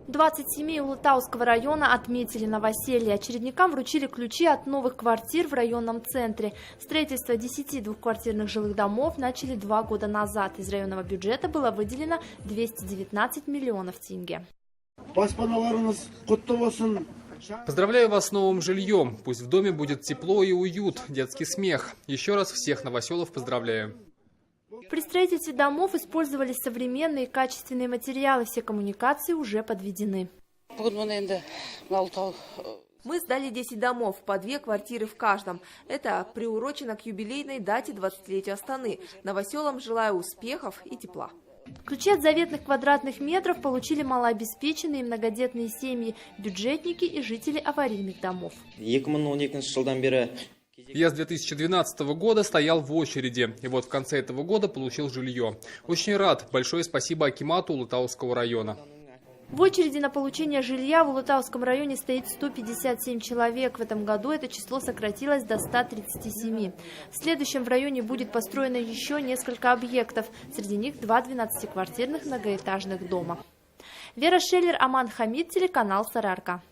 20 семей Улытауского района отметили новоселье. Очередникам вручили ключи от новых квартир в районном центре. Строительство 10 двухквартирных жилых домов начали 2 года назад. Из районного бюджета было выделено 219 миллионов тенге. Поздравляю вас с новым жильем. Пусть в доме будет тепло и уют, детский смех. Еще раз всех новоселов поздравляю. При строительстве домов использовались современные и качественные материалы. Все коммуникации уже подведены. Мы сдали 10 домов, по 2 квартиры в каждом. Это приурочено к юбилейной дате 20-летия Астаны. Новоселам желаю успехов и тепла. Ключи от заветных квадратных метров получили малообеспеченные и многодетные семьи, бюджетники и жители аварийных домов. Я с 2012 года стоял в очереди, и вот в конце этого года получил жилье. Очень рад. Большое спасибо акимату Улытауского района. В очереди на получение жилья в Улытауском районе стоит 157 человек. В этом году это число сократилось до 137. В следующем в районе будет построено еще несколько объектов. Среди них 2 12-квартирных многоэтажных дома. Вера Шеллер, Аман Хамид, телеканал Сарыарка.